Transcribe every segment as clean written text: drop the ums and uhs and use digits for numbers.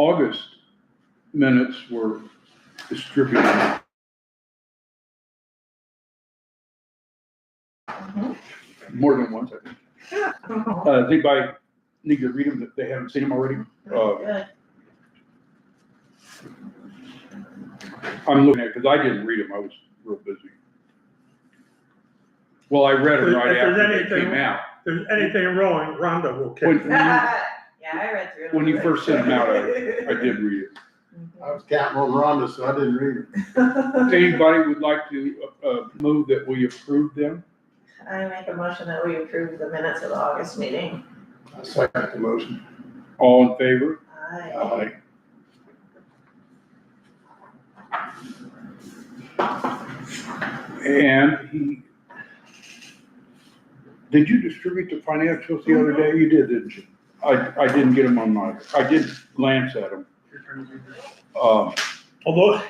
August minutes were distributed. More than once, I think. Does anybody need to read them if they haven't seen them already? Good. I'm looking at it because I didn't read them. I was real busy. Well, I read them right If there's after they anything- came out. If there's anything wrong, Rhonda will When catch it. Yeah, I read through it. when you first sent them out, I did read it. I was counting on Rhonda, so I didn't read it. If anybody would like to move that we approve them? I make a motion that we approve the minutes of the August meeting. I second the motion. All in favor? Aye. And did you distribute the financials the other day? You did, didn't you? I didn't get them on my, I did glance at them. Although,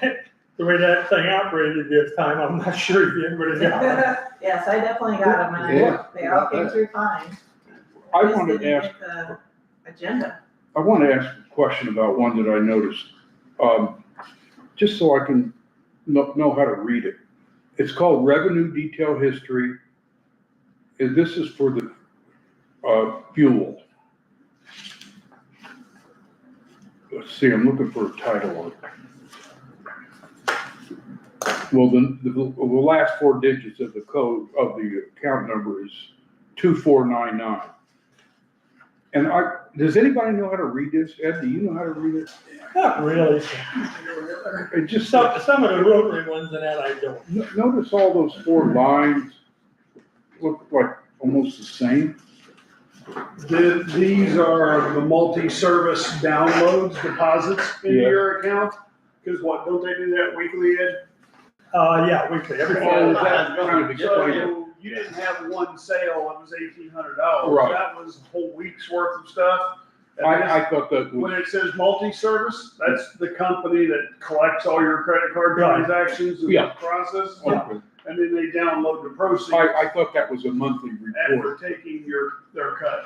the way that thing operated this time, I'm not sure if everybody got it. Yes, I definitely got them, and I Yeah. looked, they all came through fine. I Just wanted to didn't ask, get the agenda. I want to ask a question about one that I noticed, just so I can know how to read it. It's called Revenue Detail History, and this is for the fuel. Let's see, I'm looking for a title on it. Well, the last four digits of the code of the account number is 2499. And does anybody know how to read this? Ed, do you know how to read it? Not really. It just, Some of the rotary ones and that I don't. notice all those four lines look like almost the same. These are the multi-service downloads, deposits into Yeah. your account, because what, don't they do that weekly, Ed? Yeah, weekly, every Oh, Friday. that kind of explains it. So you didn't have one sale, it was $1,800. Right. That was a whole week's worth of stuff. And I thought that when was, it says multi-service, that's the company that collects all your credit card Right. transactions and Yeah. process, okay. and then they download the proceeds I thought that was a monthly after report. taking their cut.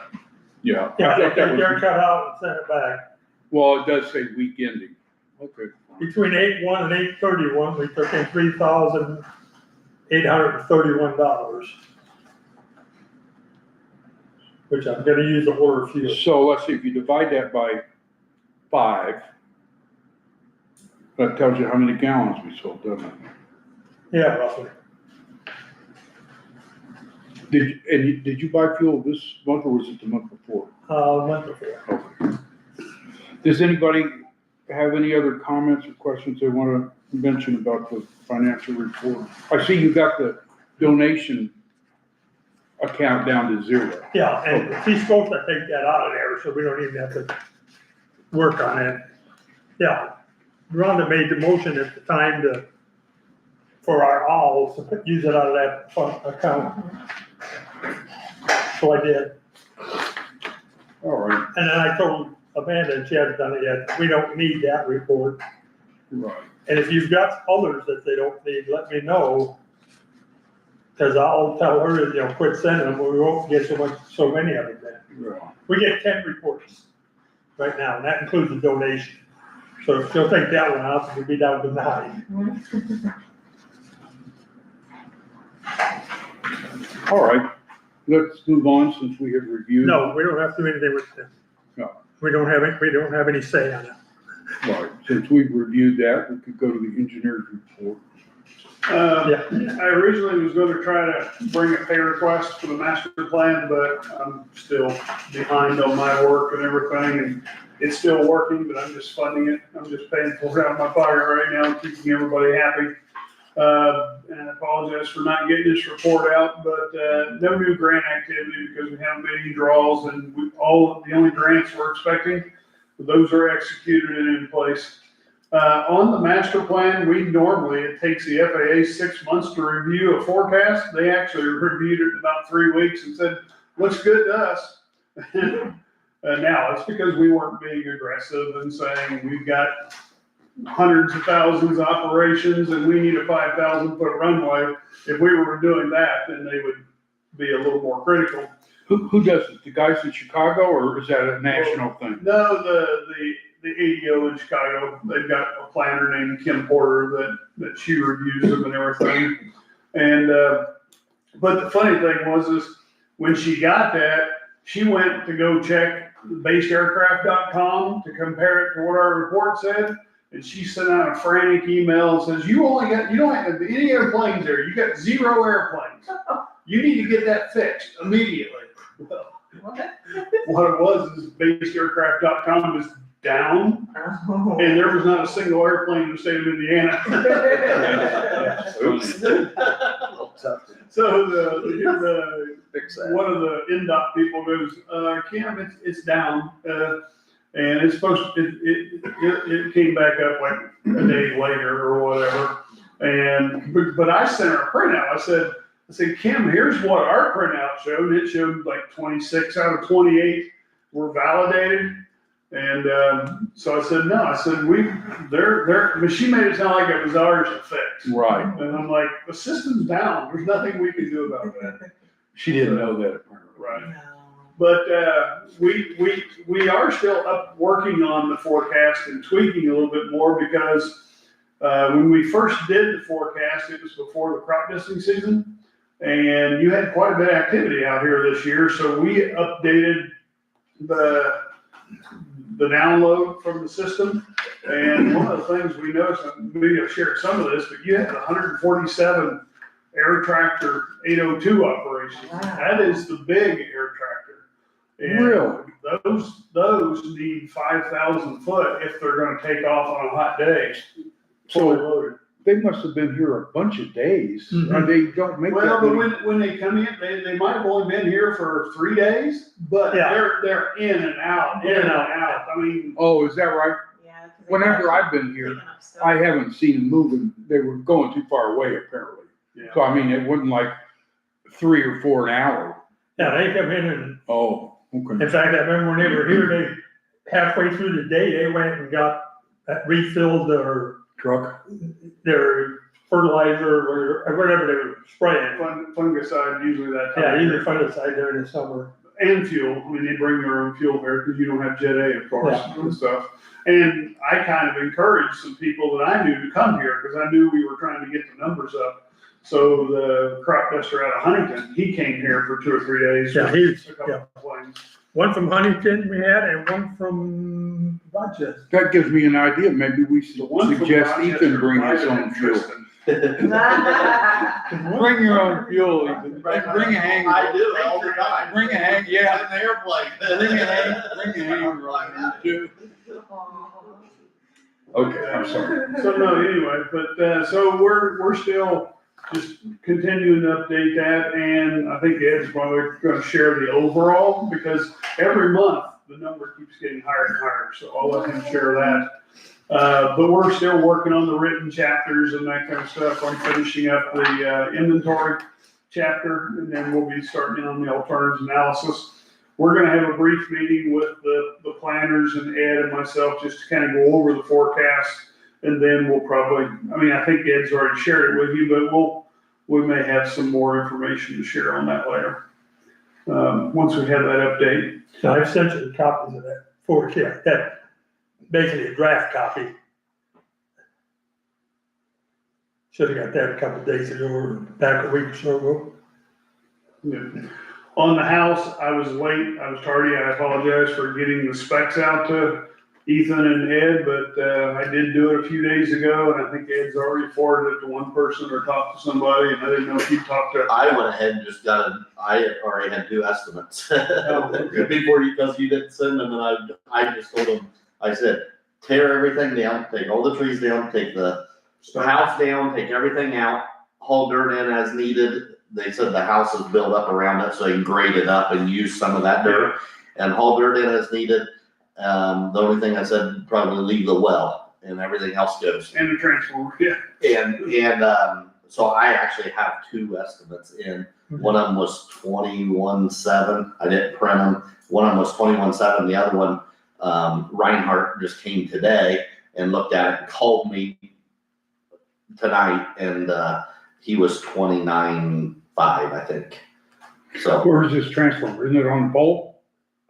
Yeah. I Yeah, they thought that take their was, cut out and send it back. well, it does say week ending. Okay. Between 8/1 and 8/31, we took in $3,831. Which I'm gonna use to order fuel. So let's see, if you divide that by 5, that tells you how many gallons we sold, doesn't it? Yeah, roughly. Did you buy fuel this month or was it the month before? Month before. Okay. Does anybody have any other comments or questions they want to mention about the financial report? I see you got the donation account down to 0. Yeah, and he's supposed to take that out of there, so we don't even have to work on it. Yeah, Rhonda made the motion at the time for our owls to use it out of that fund account. So I did, All right, and then I told Amanda, and she hasn't done it yet, we don't need that report. right. And if you've got others that they don't need, let me know. Cause I'll tell her, quit sending them, we won't get so many of them then. Right. We get 10 reports right now, and that includes the donation. So if she'll take that one out, we'll be down to 9. All right, let's move on since we have reviewed. No, we don't have to do anything with them. No. We don't have any say on it. Right, since we've reviewed that, we could go to the engineer's report. I originally was gonna try to bring a pay request for the master plan, but I'm still behind on my work and everything, and it's still working, but I'm just funding it. I'm just paying for it out of my pocket right now, keeping everybody happy. And I apologize for not getting this report out, but, no new grant activity because we haven't made any draws, and the only grants we're expecting, those are executed and in place. On the master plan, it takes the FAA 6 months to review a forecast. They actually reviewed it in about 3 weeks and said, looks good to us. Now, it's because we weren't being aggressive and saying, we've got hundreds of thousands of operations and we need a 5,000-foot runway. If we were doing that, then they would be a little more critical. Who does it? The guys in Chicago, or is that a national thing? No, the ADO in Chicago, they've got a planner named Kim Porter that she reviews them and everything. And, but the funny thing is when she got that, she went to go check baseaircraft.com to compare it to what our report said. And she sent out a frantic email and says, you don't have any airplanes there. You got 0 airplanes. You need to get that fixed immediately. Well, what it was is baseaircraft.com was down Oh. and there was not a single airplane in the state of Indiana. So one of the NDOT people goes, Kim, it's down. And it's supposed to, it came back up like a day later or whatever. But I sent her a printout. I said, Kim, here's what our printout showed. It showed like 26 out of 28 were validated. And so I said, no, but she made it sound like it was ours to fix. Right. And I'm like, the system's down. There's nothing we can do about that. She didn't know that apparently. Right. No. But we are still up working on the forecast and tweaking a little bit more because when we first did the forecast, it was before the crop dusting season. And you had quite a bit of activity out here this year. So we updated the download from the system. And one of the things we noticed, and maybe I've shared some of this, but you had 147 air tractor 802 operations. Wow. That is the big air tractor. And Really? those need 5,000 foot if they're gonna take off on a hot day. Fully So loaded. they must have been here a bunch of days. Mhm. They don't make Well, that but many. when they come in, they might have only been here for 3 days, but Yeah. they're in and out, in and out. I mean, Oh, is that right? Yeah, 'cause they Whenever got I've been here, picking up stuff. I haven't seen them moving. They were going too far away apparently. yeah. So I mean, it wasn't like 3 or 4 an hour. Yeah, they come in and, Oh, okay. in fact, I remember when they were here, they, halfway through the day, they went and refilled their fertilizer or whatever they were spraying. Fungicide usually that time. Yeah, of either year. fungicide during the summer. And fuel. I mean, they bring their own fuel here because you don't have Jet A, of course, Yeah. and stuff. And I kind of encouraged some people that I knew to come here because I knew we were trying to get the numbers up. So the crop duster out of Huntington, he came here for 2 or 3 days. Yeah, he's, A couple yeah. of planes. One from Huntington we had and one from Rochester. That gives me an idea. Maybe we should The one from suggest Rochester Ethan bring might his have own been fuel. Tristan. Bring your own fuel, Ethan. Bring a hanger. I do, all the time. Bring a hanger, yeah. In the airplane. Bring a hanger on too. Okay, I'm sorry. So no, anyway, but, so we're still just continuing to update that, and I think Ed's probably gonna share the overall, because every month, the number keeps getting higher and higher, so I'll let him share that. But we're still working on the written chapters and that kind of stuff. I'm finishing up the, inventory chapter, and then we'll be starting on the alternatives analysis. We're gonna have a brief meeting with the planners and Ed and myself, just to kind of go over the forecast. And then we'll probably, I mean, I think Ed's already shared it with you, but we may have some more information to share on that later. Once we have that update. So I've sent you copies of that forecast, that basically a draft copy. Should have got that a couple of days ago or back a week or so ago. Yeah. On the house, I was late, I was tardy, I apologize for getting the specs out to Ethan and Ed, but, I did do it a few days ago, and I think Ed's already forwarded it to one person or talked to somebody, and I didn't know if you talked to. I went ahead and just I already had 2 estimates. Okay. Before because you didn't send them, and I just told them, I said, tear everything down, take all the trees down, take the house down, take everything out, haul dirt in as needed. They said the house is built up around it, so you can grade it up and use some of that dirt, and haul dirt in as needed. The only thing I said, probably leave the well, and everything else goes. And the transformer, yeah. And so I actually have 2 estimates in. One of them was 21.7. I didn't print them. One of them was 21.7. The other one, Reinhardt just came today and looked at it and called me tonight, and he was 29.5, I think. So Where's this transformer? Isn't it on the pole?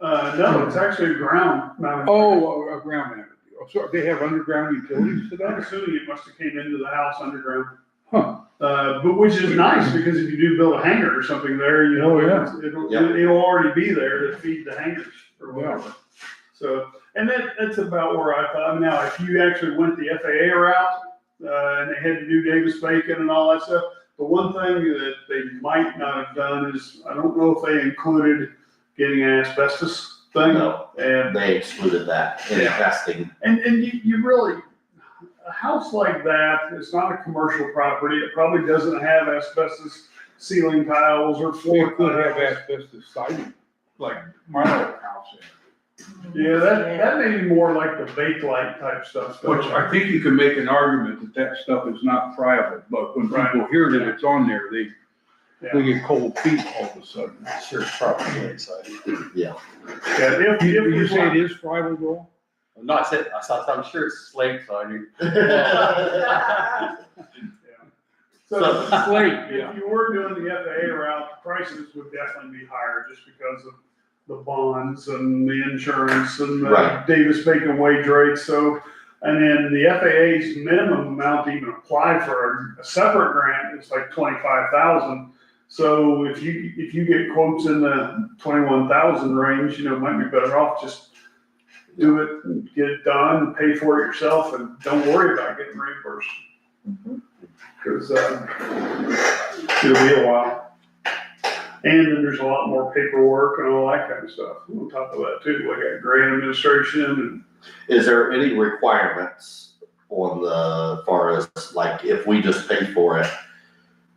No, it's actually ground mounted. Oh, a ground mounted. So they have underground utilities to I'm that? assuming it must have came into the house underground. Huh, But which is nice, because if you do build a hangar or something there, you know, Oh, yeah. it'll already be there to feed the hangars or whatever. So, and that's about where I thought, now, if you actually went the FAA route, and they had to do Davis-Bacon and all that stuff, the one thing that they might not have done is, I don't know if they included getting an asbestos thing. No, And, they excluded that in Yeah. testing. and you really, a house like that, it's not a commercial property, it probably doesn't have asbestos ceiling tiles or they floor could have tiles. asbestos siding, like my old house Yeah, that may be more like the bakelite type stuff. is. Which I think you can make an argument that that stuff is not friable, but when people hear that it's on there, they get cold feet all of a sudden. Sure, it's probably inside. Yeah, if You we say it want- is friable, Joel? No, I said, I'm sure it's slate, so I do. So, Slate, yeah. if you were doing the FAA route, the prices would definitely be higher just because of the bonds and the insurance and the Right. Davis-Bacon wage rates, so. And then the FAA's minimum amount to even apply for a separate grant is like 25,000. So if you get quotes in the 21,000 range, you know, might be better off just do it, and get it done, pay for it yourself, and don't worry about getting reimbursed. Cause, it'll be a while. And then there's a lot more paperwork and all that kind of stuff on top of that too. We got grant administration and. Is there any requirements on the, far as, like, if we just pay for it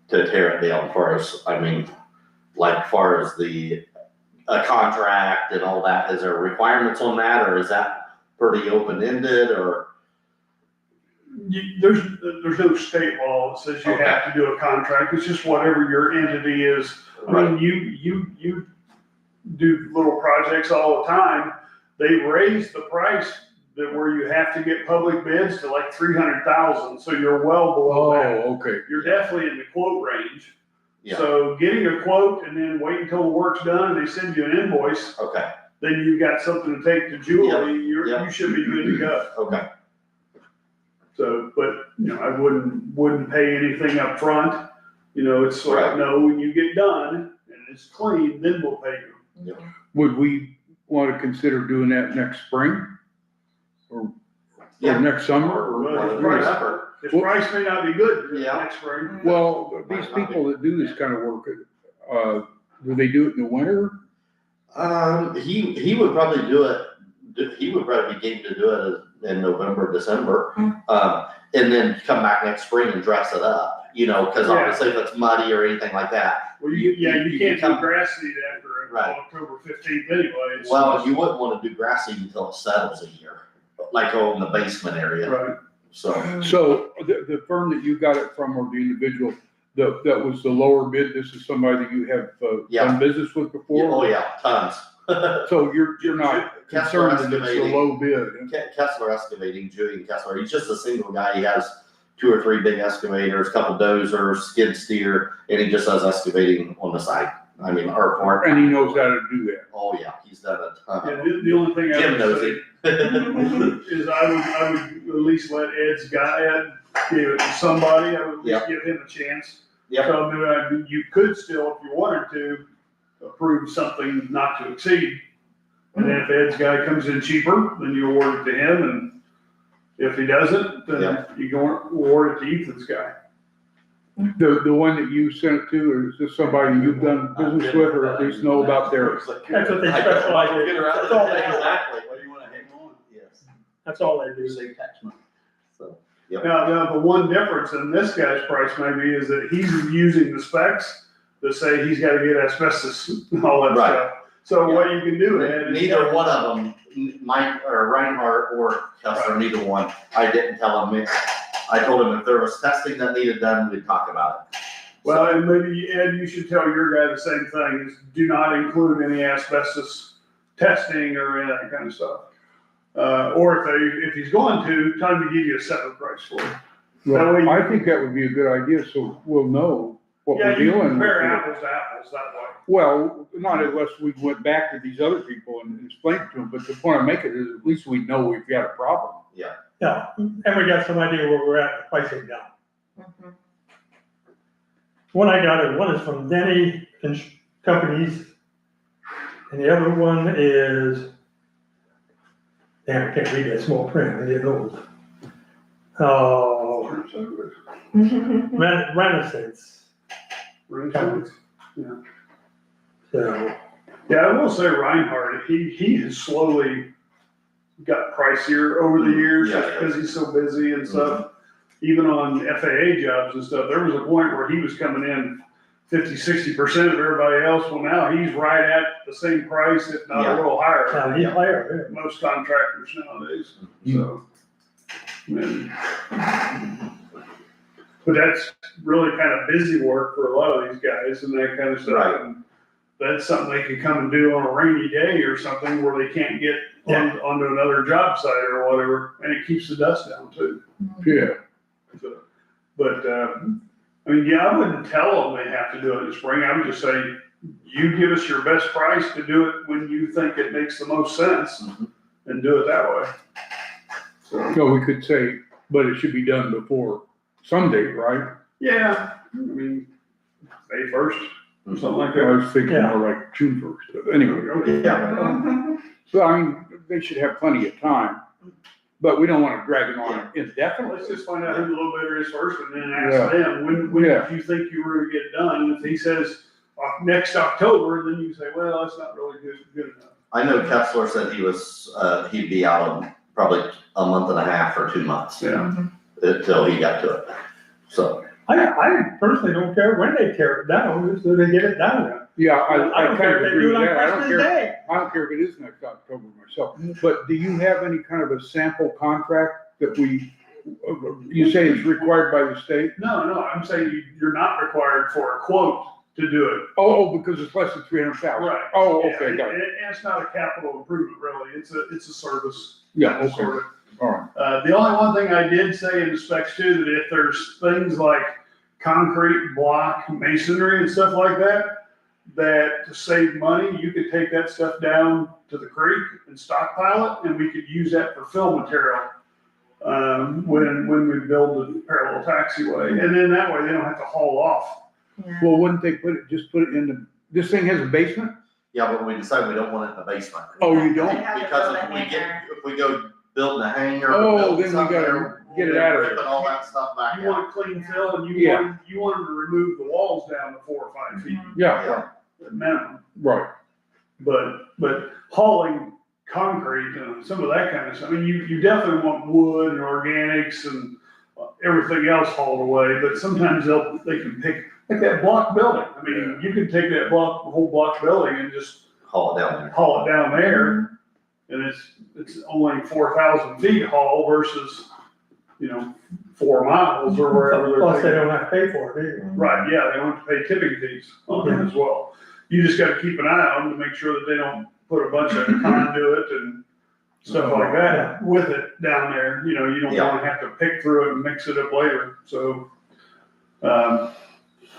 to tear it down for us, I mean, like, far as a contract and all that, is there requirements on that, or is that pretty open-ended, or? There's no state law that says you have to do a contract. It's just whatever your entity is. I mean, you do little projects all the time. They raise the price that where you have to get public bids to like 300,000, so you're well below that. Oh, okay. You're definitely in the quote range. Yeah. So getting a quote and then wait until the work's done and they send you an invoice, Okay, then you've got something to take to Julie, Yep. you should be good to go. okay, So, but, you know, I wouldn't pay anything up front. You know, it's like, Right. no, when you get done and it's clean, then we'll pay you. Would we want to consider doing that next spring? Or Yeah. next summer? Or Well, his whatever. price, his price may not be good Yeah. next spring. Well, these people that do this kind of work, do they do it in the winter? he would probably do it, he would probably be game to do it in November, December. And then come back next spring and dress it up, you know, cause Yeah. obviously if it's muddy or anything like that. Well, you can't come- do grass seed after Right. October 15th anyway. so- Well, you wouldn't wanna do grass seed until it settles a year, like on the basement area, Right. so. So the firm that you got it from, or the individual, that was the lower bid, this is somebody that you have Yeah. done business with Oh, before? yeah, tons. So you're not Kessler concerned that it's a Excavating. low bid? Kessler Excavating, Julian Kessler, he's just a single guy, he has 2 or 3 big excavators, couple dozers, skid steer, and he just does excavating on the side. I mean, our part, And he knows how to do that. oh yeah, he's done a ton. Yeah, the only thing I Jim would knows say it. is I would at least let Ed's guy give it to somebody. I would at Yeah. least give him a chance. Yep, So, I mean, you could still, if you wanted to, approve something not to exceed. And then if Ed's guy comes in cheaper, then you award it to him, and if he doesn't, then Yeah. you go award it to Ethan's guy. The one that you sent it to, or is this somebody you've done business with, or at least know about their? That's what they I don't specialize know. in. That's all they do. Exactly. What do you wanna hang on? Yes, That's all they do. Save tax money. so, Now, the one difference in this guy's price maybe is that he's using the specs that say he's gotta get asbestos and all that Right. stuff. So what you can do, Ed, is. neither one of them, Mike or Reinhardt or Kessler, neither one, I didn't tell him, I told him if there was testing that needed done, we'd talk about it. Well, and maybe Ed, you should tell your guy the same thing, is do not include any asbestos testing or any of that kind of stuff. Or if he's going to, tell him to give you a separate price for it. That way you- I think that would be a good idea, so we'll know what Yeah, we're you can dealing compare with. apples to apples that way. Well, not unless we went back to these other people and explained it to them, but the point I'm making is at least we know we've got a problem. Yeah, and we got some idea where we're at, pricing down. Mhm. One I got, one is from Denny Companies, and the other one is, damn, I can't read that small print, I'm getting old. Oh, Renaissance, Renaissance. so, Yeah, I will say Reinhardt, he has slowly got pricier over the years, Yeah, just yeah. because he's so busy and stuff. Even on FAA jobs and stuff, there was a point where he was coming in 50-60% of everybody else. Well, now he's right at the same price, if not Yeah. a little higher. he's higher, than most contractors nowadays, so. and- But that's really kind of busy work for a lot of these guys and that kind of stuff. Right. And that's something they can come and do on a rainy day or something where they can't get onto another job site or whatever, and it keeps the dust down too. Yeah, So, but, I mean, yeah, I wouldn't tell them they have to do it in the spring. I would just say, you give us your best price to do it when you think it makes the most sense and do it that way. So, so we could say, but it should be done before Sunday, right? yeah, I mean, May 1st, something like I that. was thinking Yeah. more like June 1st, but anyway. Okay. Yeah, Mhm. So I mean, they should have plenty of time, but we don't wanna drag it on indefinitely. Let's just find out who the low bidder is first and then ask Yeah. them, when Yeah. do you think you were gonna get it done? If he says next October, then you say, well, that's not really good enough. I know Kessler said he was, he'd be out in probably a month and a half or 2 months Yeah. until he got to it. So, I personally don't care when they tear it down, so they get it down. Yeah, I I don't kind care of if they agree do it with on that. I don't Christmas care, Day. I don't care if it is next October myself. But do you have any kind of a sample contract that you say is required by the state? No, I'm saying you're not required for a quote to do it. Oh, because it's less than 300,000. Right. Oh, Yeah, okay, got it. And it's not a capital improvement, really. It's a service. Yeah, okay, Sort of. all right. The only one thing I did say in the specs too, that if there's things like concrete, block, masonry and stuff like that, that to save money, you could take that stuff down to the creek and stockpile it, and we could use that for fill material. When we build the parallel taxiway, and then that way they don't have to haul off. Yeah. Well, wouldn't they just put it this thing has a basement? yeah, but we decide we don't want it in the basement. Oh, you don't? They have to Because build a if we go building a hangar. Oh, building then we something gotta there, get it we'll out of be ripping there. all that stuff back You out. want clean fill, and you Yeah. want them to remove the walls down to 4 or 5 feet Yeah, at minimum. right. But hauling concrete and some of that kind of stuff, I mean, you definitely want wood and organics and everything else hauled away, but sometimes they can pick, like that block building. I mean, you can take that whole block building and just Haul it down there. haul it down there. And it's only 4,000 feet haul versus, 4 miles or wherever they're Plus, they taking. don't have to pay for it either. Right, yeah, they don't have to pay tipping fees on it as well. You just gotta keep an eye on them to make sure that they don't put a bunch of conduit and stuff like that with it down there. You don't Yeah. wanna have to pick through it and mix it up later, so.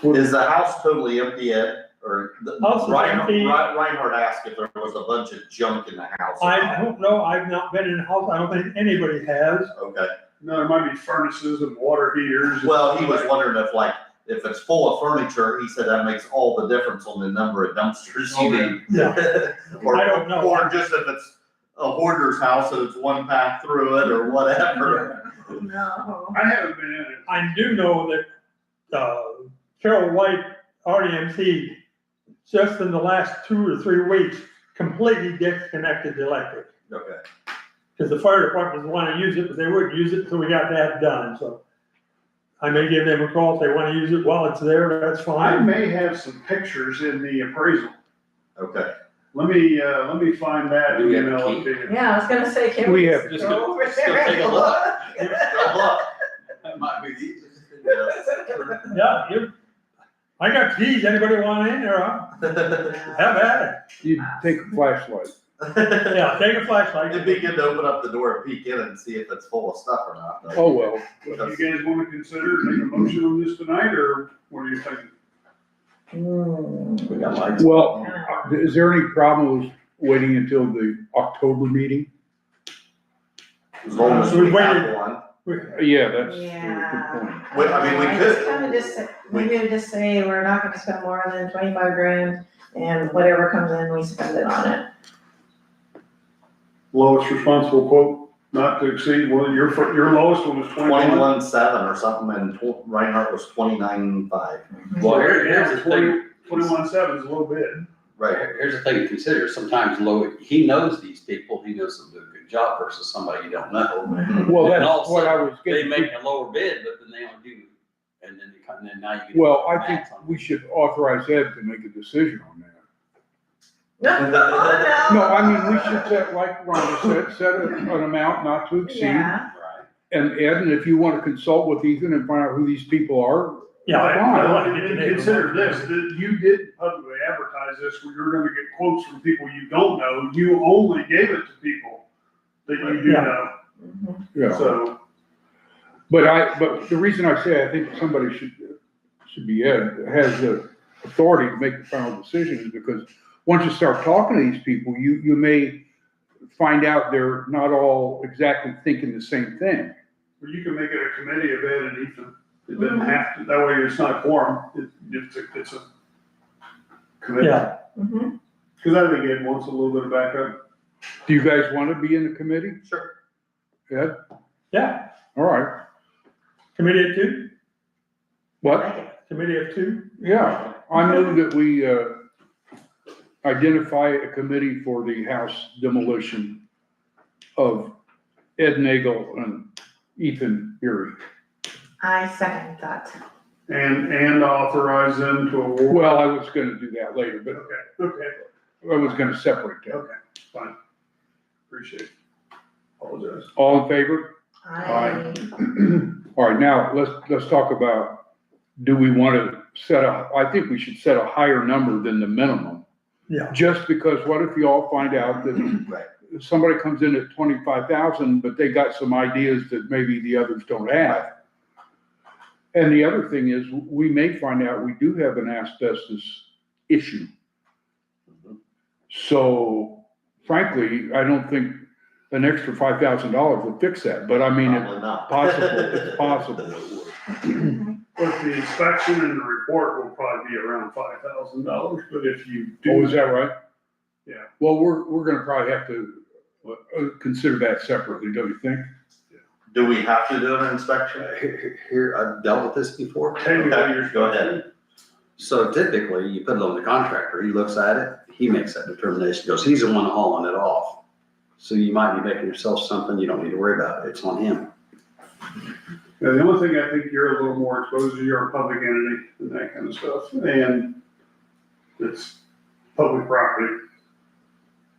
Is the house totally empty yet? Or House is empty. Reinhardt asked if there was a bunch of junk in the house. or I not. don't know, I've not been in the house, I don't think anybody has. Okay, No, there might be furnaces and water heaters. well, he was wondering if it's full of furniture, he said that makes all the difference on the number of dumpsters you Okay. need. Yeah. Or, I don't know. or just if it's a hoarder's house and it's one path through it or whatever. No. I haven't been in it. I do know that, Carol White, REMC, just in the last 2 or 3 weeks, completely disconnected the electric. Okay. Because the fire department was wanting to use it, but they wouldn't use it until we got that done, so. I may give them a call if they want to use it while it's there, that's I fine. may have some pictures in the appraisal. Okay. Let me find that Do and we have a email it key? to you. Yeah, I was gonna say, can We we have- Just go over go there take a and look. look? Good luck. That might be the easiest. Yeah, I got keys, anybody want in there, have at You take a flashlight. it. Yeah, take a flashlight. It'd be good to open up the door and peek in and see if it's full of stuff or not. though. Oh, well, Do you guys wanna consider making a motion on this tonight, or what are you thinking? We got lights. well, is there any problem with waiting until the October meeting? As long as we We waited. have one. Yeah, that's a Yeah. good point. Well, I mean, we could- Kinda just, maybe we just say we're not gonna spend more than 25 grand and whatever comes in, we spend it on it. Lowest responsible quote, not to exceed, well, your lowest one was 21. 21.7 or something, and Reinhardt was 29.5. Well, here's the thing, 21.7 is a little bit. Right. here's the thing to consider, sometimes low, he knows these people, he knows they'll do a good job versus somebody you don't know. Well, And all that's of a what I sudden, was They getting make to. a lower bid, but then they only do, and then they cut, and then now you get. Well, I think max on it. we should authorize Ed to make a decision on that. No, No, I mean, we should set, like Rhonda said, set an amount not to exceed. Yeah, Right. And Ed, and if you want to consult with Ethan and find out who these people are, Yeah, I fine. want to get the And name. consider this, that you did publicly advertise this, where you're gonna get quotes from people you don't know, you only gave it to people that you do Yeah. know, Mhm. Yeah. so. But the reason I say I think somebody should be Ed, has the authority to make the final decision is because once you start talking to these people, you may find out they're not all exactly thinking the same thing. Or you can make it a committee of Ed and Ethan, it doesn't have to, that way it's not a quorum, it's a committee. Yeah, Mhm. Cause I think Ed wants a little bit of backup. Do you guys want to be in the committee? Sure. Ed? yeah, All right. committee of two, What? Like it. committee of two, Yeah, I move that we, identify a committee for the house demolition of Ed Nagel and Ethan Erie. I second that. And authorize them to award. Well, I was gonna do that later, but Okay, I was gonna separate that. okay, fine. Appreciate it. Apologize. All in favor? I, All right, now, let's talk about, do we want to I think we should set a higher number than the minimum. yeah. Just because what if you all find out that Right. somebody comes in at 25,000, but they got some ideas that maybe the others don't have? And the other thing is, we may find out we do have an asbestos issue. So frankly, I don't think an extra $5,000 will fix that, but I mean, Probably not. it's possible it would. But the inspection and the report will probably be around $5,000, but if you Oh, do. is that right? Yeah. Well, we're gonna probably have to consider that separately, don't you think? Do we have to do an inspection? Here, I've dealt with this before. Technically, you're. Go ahead. So typically, you put it on the contractor, he looks at it, he makes that determination, goes, he's the one hauling it off. So you might be making yourself something you don't need to worry about, it's on him. Now, the only thing I think you're a little more exposed to, you're a public entity and that kind of stuff, and it's public property.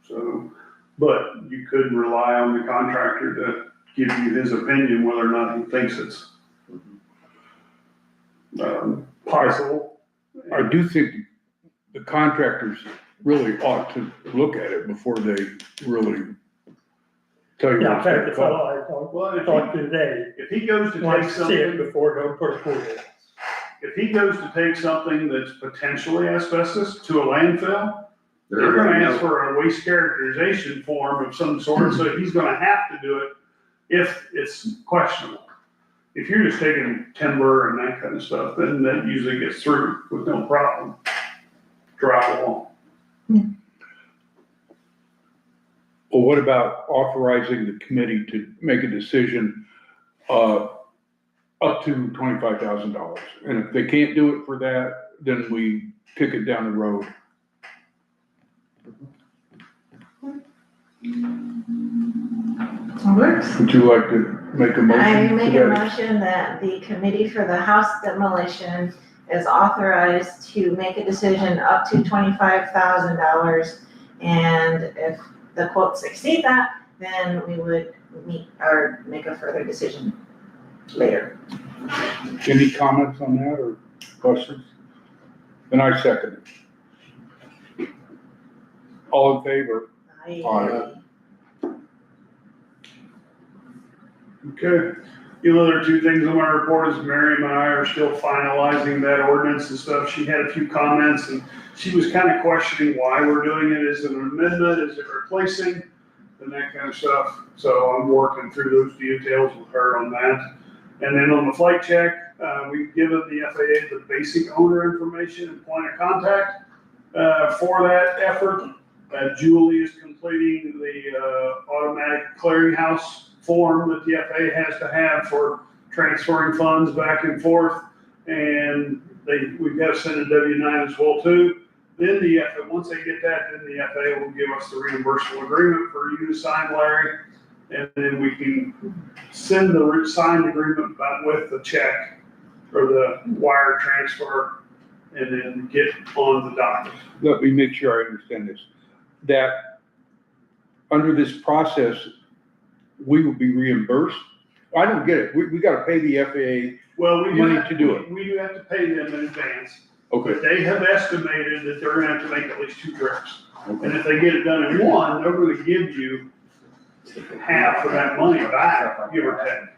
So, but you could rely on the contractor to give you his opinion whether or not he thinks it's possible. I do think the contractors really ought to look at it before they really tell you Yeah, in what's fact, gonna the fellow cost. I talked to today, If he goes to take wants to see it something, before he'll put a quote in. if he goes to take something that's potentially asbestos to a landfill, they're gonna ask for a waste characterization form of some sort, so he's gonna have to do it if it's questionable. If you're just taking timber and that kind of stuff, then that usually gets through with no problem. Drywall. Well, what about authorizing the committee to make a decision, up to $25,000? And if they can't do it for that, then we kick it down the road. Works. Would you like to make a motion? I to make a that? motion that the committee for the house demolition is authorized to make a decision up to $25,000. And if the quotes exceed that, then we would meet or make a further decision later. Any comments on that or questions? Then I second it. All in favor? Aye. Okay. The other two things on my report is Miriam and I are still finalizing that ordinance and stuff. She had a few comments and she was kind of questioning why we're doing it. Is it an amendment? Is it replacing? and that kind of stuff. So I'm working through those details with her on that. And then on the flight check, we've given the FAA the basic owner information and point of contact for that effort. Julie is completing the automatic clearinghouse form that the FAA has to have for transferring funds back and forth. And we've got to send a W-9 as well too. Then once they get that, then the FAA will give us the reimbursable agreement for you to sign, Larry. And then we can send the signed agreement back with the check or the wire transfer and then get on the docket. Let me make sure I understand this. That under this process, we will be reimbursed? I don't get it. We gotta pay the FAA Well, we do money have to do it. We do have to pay them in advance, Okay, but they have estimated that they're gonna have to make at least 2 trips. And if they get it done in one, they're gonna give you half of that money back, give or take.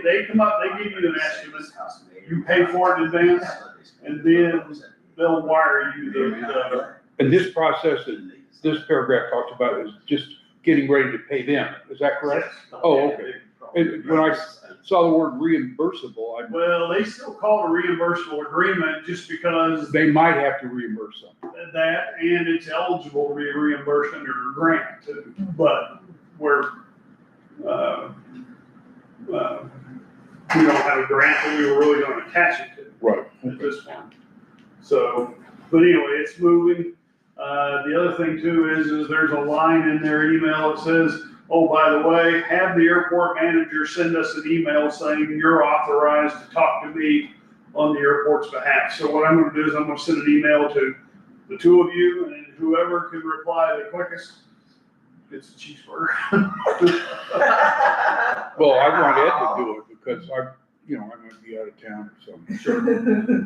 They come up, they give you an estimate, you pay for it in advance, and then they'll wire you the and this process that this paragraph talks about is just getting ready to pay them, is that correct? Oh, okay. And when I saw the word reimbursable, Well, they still call it a reimbursable agreement just because they might have to reimburse them. that, and it's eligible to be reimbursed under a grant too. But we don't have a grant that we were really gonna attach it to Right. at this point. So, but anyway, it's moving. The other thing too is there's a line in their email that says, oh, by the way, have the airport manager send us an email saying you're authorized to talk to me on the airport's behalf. So what I'm gonna do is I'm gonna send an email to the two of you, and whoever can reply the quickest gets a cheeseburger. Well, I want Ed to do it because I might be out of town or something. Sure.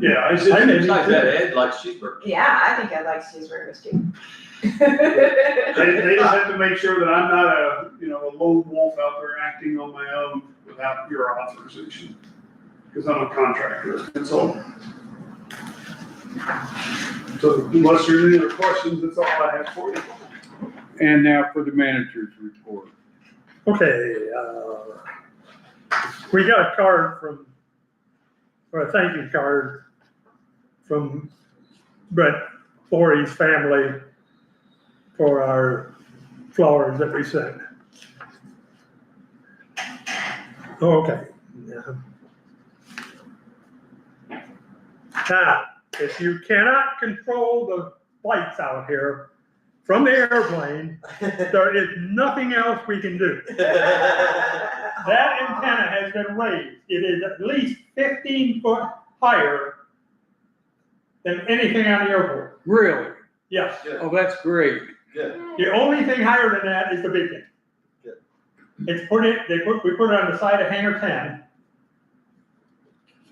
Yeah, I I said. think like that, Ed likes cheeseburgers. Yeah, I think I'd like cheeseburgers too. They just have to make sure that I'm not a lone wolf out there acting on my own without your authorization. Because I'm a contractor, consultant. So unless there's any other questions, that's all I have for you. And now for the manager's report. Okay, we got a card or a thank you card from Brett Florey's family for our flowers that we sent. Okay. Now, if you cannot control the flights out here from the airplane, there is nothing else we can do. That antenna has been raised. It is at least 15 foot higher than anything on the airport. Really? Yes. Oh, that's great. Good. The only thing higher than that is the beacon. Good. We put it on the side of hangar 10.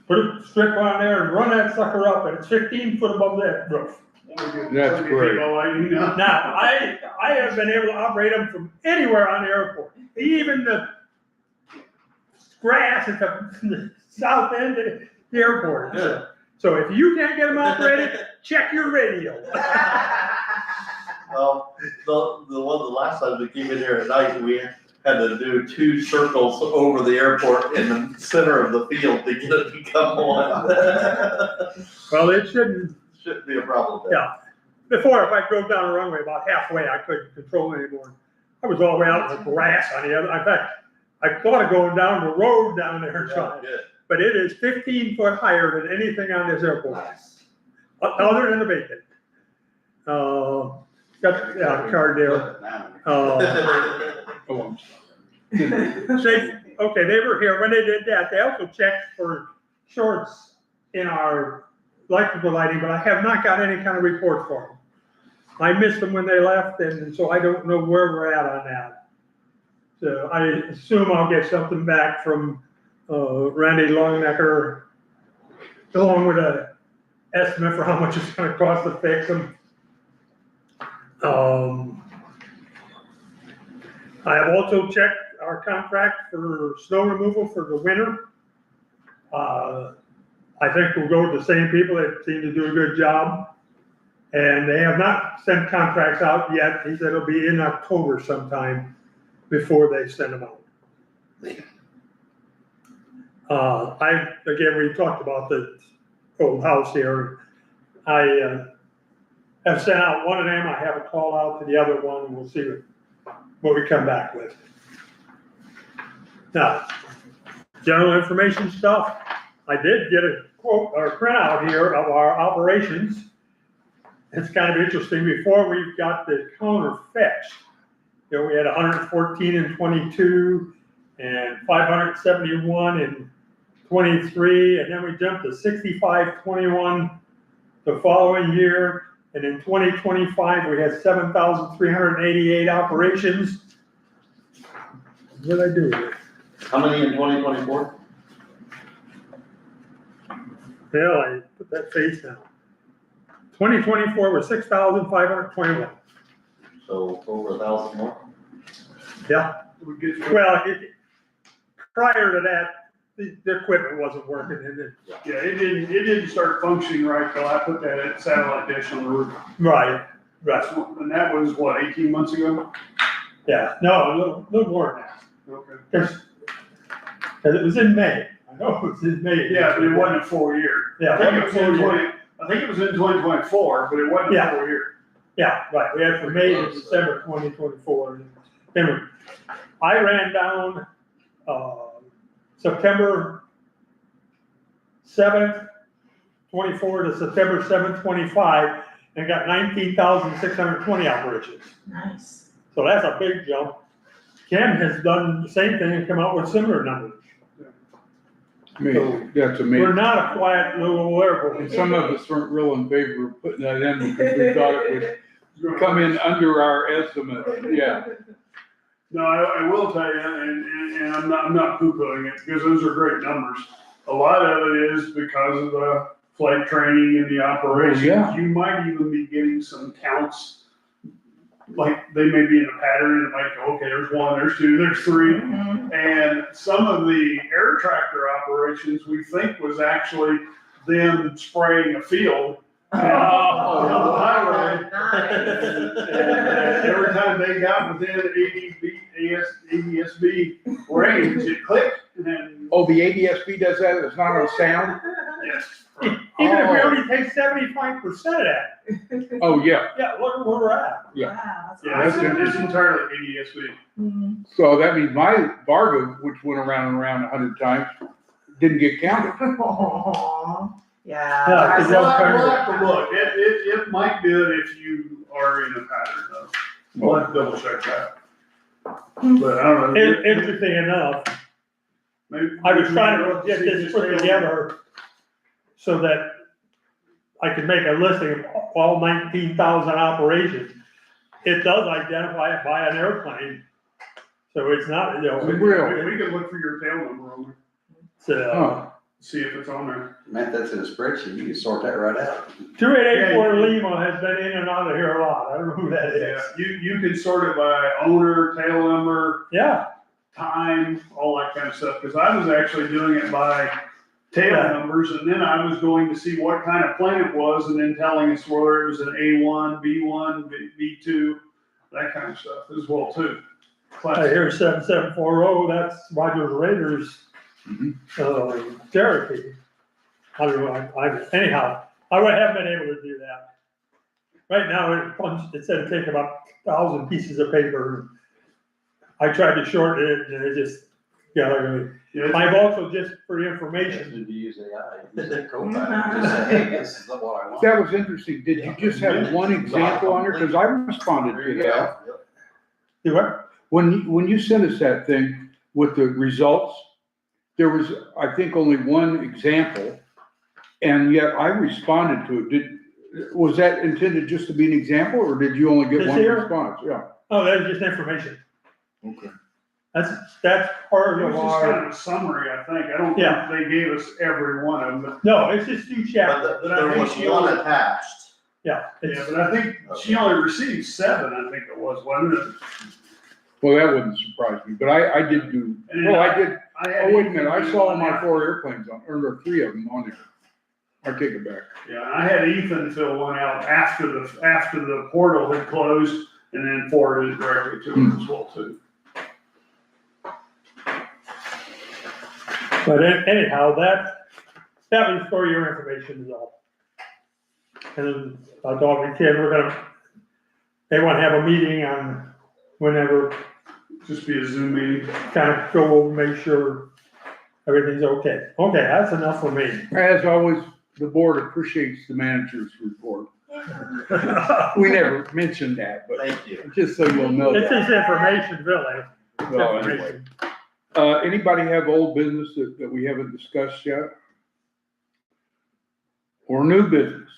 Put a strip on there and run that sucker up, and it's 15 foot above that roof. That's great. Now, I have been able to operate them from anywhere on the airport, even the grass at the south end of the airport. Good. So if you can't get them operated, check your radio. Well, the last time we came in here at night, we had to do 2 circles over the airport in the center of the field to get it to come on. Well, it shouldn't. Shouldn't be a problem there. Yeah. Before, if I drove down the runway about halfway, I couldn't control it anymore. I was all the way out in the grass on the other. In fact, I thought of going down the road down there and trying. Good. But it is 15 foot higher than anything on this airport, Nice. other than the beacon. Got a card there. Oh, I'm sorry. They were here when they did that. They also checked for shorts in our electrical lighting, but I have not got any kind of report for them. I missed them when they left, and so I don't know where we're at on that. So I assume I'll get something back from Randy Longnecker, along with an estimate for how much it's going to cost to fix them. I have also checked our contract for snow removal for the winter. I think we'll go with the same people that seem to do a good job. And they have not sent contracts out yet. He said it'll be in October sometime before they send them out. Again, we talked about the old house here. I have sent out one of them. I haven't called out to the other one, and we'll see what we come back with. Now, general information stuff. I did get a quote or printout here of our operations. It's kind of interesting. Before we got the counter fixed, you know, we had 114 in 22 and 571 in 23, and then we jumped to 6521 the following year, and in 2025 we had 7,388 operations. What did I do here? How many in 2024? Hell, I put that face down. 2024 was 6,521. So over 1,000 more? Yeah. We get- Well, prior to that, the equipment wasn't working, and then, Yeah, it didn't start functioning right till I put that satellite dish on the roof. right, And that was what, 18 months ago? yeah, no, a little more than that. Okay. Because it was in May. I know it was in May. Yeah, but it wasn't a full year. Yeah, I think it was in 20. 20, I think it was in 2024, but it wasn't a Yeah. full year. Yeah, right, we had from May to December 2024. Anyway, I ran down, September 7th, 24 to September 7th, 25, and got 19,620 operations. Nice. So that's a big jump. Ken has done the same thing and come out with similar numbers. Amazing, that's We're amazing. not a quiet little airport. And some of us weren't real in favor of putting that in because we thought it would come in under our estimate, yeah. No, I will tell you, and I'm not poo-pooing it, because those are great numbers. A lot of it is because of the flight training and the operations. yeah. You might even be getting some counts, like they may be in a pattern, and like, okay, there's one, there's two, there's three. Mhm. And some of the air tractor operations, we think was actually them spraying a field. down the highway. And every time they got within ADSB range, it clicked, and then, Oh, the ADSB does that, it's not on sound? yes. Even if we Oh. only take 75% of that, Oh, yeah, yeah, look at where we're at. Yeah. Wow, that's Yeah, awesome. it's entirely ADSB. Mhm. so that means my Varga, which went around and around 100 times, didn't get counted. Aw, Yeah, yeah. 'cause We'll they'll turn have to look, it might do it if you are in a pattern though. We'll have to double check that. But I don't know. Interesting enough, Maybe- I was trying to maybe get this put together so that I could make a listing of all 19,000 operations. It does identify it by an airplane, so it's not, you know. Really? We can look for your tail number on there, So, Huh. see if it's on there. Man, that's in a spreadsheet, you can sort that right out. 2884 Lima has been in and out of here a lot, I don't know who that Yeah, is. you can sort it by owner, tail number, Yeah, time, all that kind of stuff, because I was actually doing it by tail Yeah. numbers, and then I was going to see what kind of plane it was, and then telling us whether it was an A1, B1, B2, that kind of stuff as well too. I Class. hear 7740, that's Rogers Raiders, Cherokee. I don't know, anyhow, I haven't been able to do that. Right now, it said it'd take about 1,000 pieces of paper. I tried to shorten it, and it just, Yeah, it's- I've also, just for your information, If you use AI, use that Copilot, just say, hey, this is what I want. That was interesting, did you just have one example on there, because I responded There to you that. go. do what? When you sent us that thing with the results, there was, I think, only one example, and yet I responded to it. Was that intended just to be an example, or did you only get This one here? response? Yeah. Oh, that's just information. Okay. That's part It of was just kind our, of a summary, I think. I don't Yeah. think they gave us every one of them. no, it's just two chapters. But there was one attached. Yeah, Yeah, it's, but I think she only received 7, I think it was, wasn't it? Well, that wouldn't surprise me, but I did do, And well, I did, I had oh, wait a minute, I saw on my that. 4 airplanes on, or 3 of them on there. I take it back. Yeah, I had Ethan fill one out after the portal had closed and then forwarded it directly to him as well too. But anyhow, that was for your information is all. And then I thought we can, they wanna have a meeting on whenever, Just be a Zoom meeting. kind of go over, make sure everything's okay. Okay, that's enough for me. As always, the board appreciates the manager's report. We never mentioned that, but Thank you. just so you'll know It's that. his information, really. It's Well, anyway. information. Anybody have old business that we haven't discussed yet? Or new business?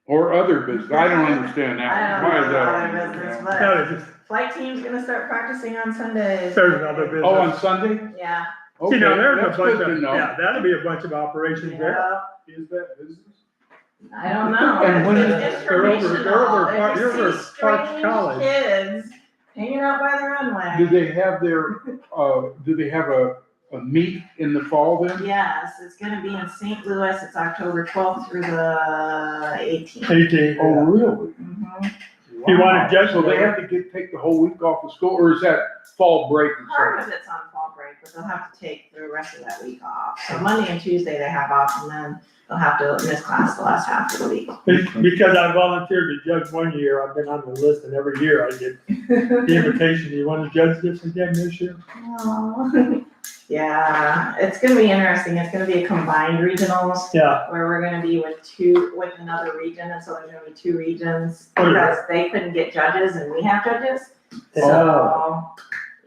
Or other business? I don't understand I that. don't Why is know that? other business, but No, it's just, flight team's gonna start practicing on Sundays. there's another business. Oh, on Sunday? Yeah. See, now Okay, there's that's a bunch good to of, know. yeah, that'll be a bunch of operations there. Yeah. Is that business? I don't know. And when- It's They're over informational. Park- If you you're over see Parks strange College. kids hanging out by the runway. Do they have a meet in the fall then? Yes, it's gonna be in St. Louis. It's October 12th through the 18th. 18. Oh, really? Mhm. You want to judge So they have to take the whole week off of school, or is that fall break or Part something? of it's on fall break, but they'll have to take the rest of that week off. So Monday and Tuesday they have off, and then they'll have to miss class the last half of the week. Because I volunteered to judge one year, I've been on the list, and every year I get the invitation, you want to judge this again this year? Aw. Yeah, it's gonna be interesting. It's gonna be a combined regionals Yeah, where we're gonna be with another region, and so there's gonna be two regions Oh, yeah. because they couldn't get judges and we have judges. Oh. So,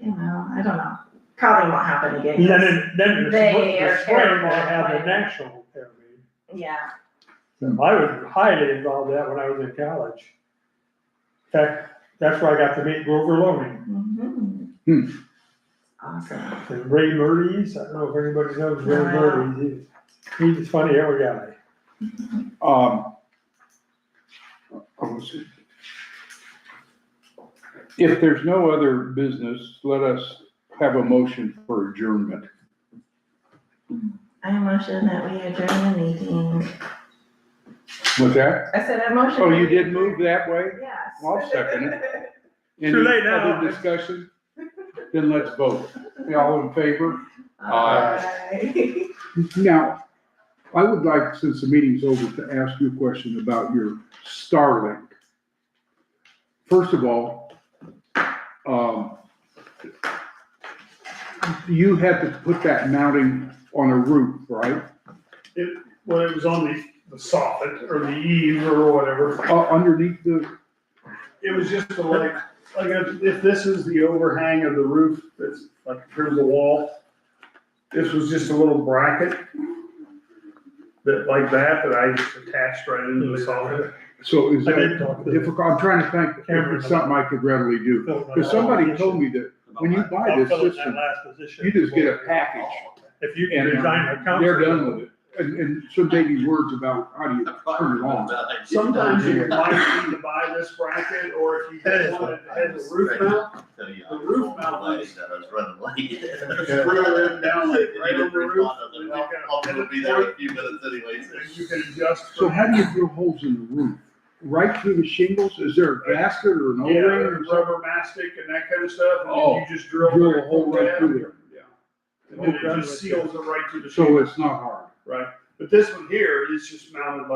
I don't know. Probably won't happen again. and 'cause- then the They are spring, terrible they at have the playing. national fair meeting. Yeah. I was highly involved in that when I was in college. In fact, that's where I got to meet Grover Loaning Mhm. Awesome. and Ray Murray's. I don't know if anybody knows Ray Wow. Murray's. He's a funny old guy. If there's no other business, let us have a motion for adjournment. I motion that we adjourn the meeting. With that? I said I motion. Oh, that you we did adjourn. move that way? Yes. I'll second it. Any Too late now. other discussion? Then let's vote. All in favor? Aye. Now, I would like, since the meeting's over, to ask you a question about your Starlink. First of all, you had to put that mounting on a roof, right? Well, it was on the soffit or the eave or whatever. Underneath the, It was just if this is the overhang of the roof, that's like, here's the wall. This was just a little bracket that I just attached right into the soffit. so is I did that talk to difficult? I'm trying to think if it's something I could readily do. Because somebody told me that when you buy I'll this fill it in system, that last position. you just get a package. If you can And design a console. they're done with it. And some maybe words about how do you turn it on. Sometimes you might need to buy this bracket, or if you want it to have a roof mount, the roof mount ones, I was running late. you screw them down like right on the roof. I'm gonna be there in a few minutes anyways. And you can adjust. So how do you drill holes in the roof? Right through the shingles? Is there a gasket or an Yeah, O-ring or there's something? rubber mastic and that kind of stuff, and Oh, then you just drill. drill a hole right through there. Yeah. And then it just seals it right to the. So it's not hard. Right, but this one here is just mounted like